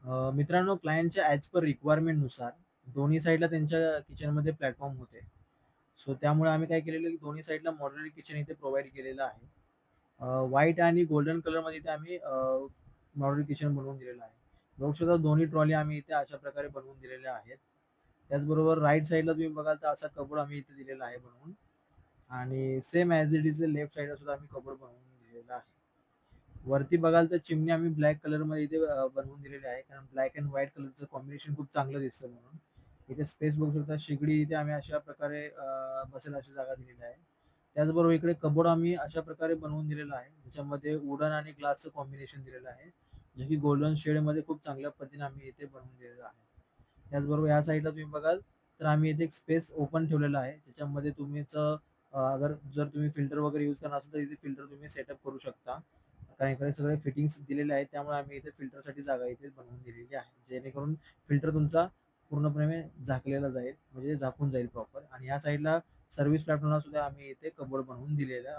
मित्रांनो, क्लायंटच्या as per रिक्वायरमेंटनुसार दोन्ही साइडला त्यांच्या किचनमध्ये प्लॅटफॉर्म होते. सो त्यामुळे आम्ही काय केलेलं, की दोन्ही साइडला मॉड्युलर किचन इथे प्रोव्हाईड केलेलं आहे. व्हाईट आणि गोल्डन कलरमध्ये इथे आम्ही मॉड्युलर किचन बनवून दिलेलं आहे. बघू शकता दोन्ही ट्रॉली आम्ही इथे अशा प्रकारे बनवून दिलेल्या आहेत. त्याचबरोबर राइट साइडला तुम्ही बघाल तर असा कबोर्ड आम्ही इथे दिलेला आहे बनवून आणि same as it is left साइडला सुद्धा आम्ही कबोर्ड बनवून दिलेला आहे. वरती बघाल तर चिमणी आम्ही ब्लॅक कलरमध्ये इथे बनवून दिलेली आहे. कारण ब्लॅक अँड व्हाईट कलरचं कॉम्बिनेशन खूप चांगलं दिसतं म्हणून. इथे स्पेस बघू शकता. शेगडी इथे आम्ही अशा प्रकारे बसेल अशी जागा दिलेली आहे. त्याचबरोबर इकडे कबोर्ड आम्ही अशा प्रकारे बनवून दिलेलं आहे. ज्याच्यामध्ये वुडन आणि ग्लासचं कॉम्बिनेशन दिलेलं आहे. जे की गोल्डन शेडमध्ये खूप चांगल्या पद्धतीने आम्ही इथे बनवून दिलेलं आहे. त्याचबरोबर या साईडला तुम्ही बघाल तर आम्ही इथे एक स्पेस ओपन ठेवलेला आहे. त्याच्यामध्ये अगर जर तुम्ही फिल्टर वगैरे यूज करणार असाल तर इथे फिल्टर तुम्ही सेटअप करू शकता. कारण इकडे सगळे फिटिंग्स दिलेले आहेत. त्यामुळे आम्ही इथे फिल्टरसाठी जागा इथे बनवून दिलेली आहे. जेणेकरून फिल्टर तुमचा पूर्णपणे झाकलेला जाईल, म्हणजे झाकून जाईल प्रॉपर आणि या साईडला सर्व्हिस प्लॅटफॉर्मला सुद्धा आम्ही इथे कबोर्ड बनवून दिलेलं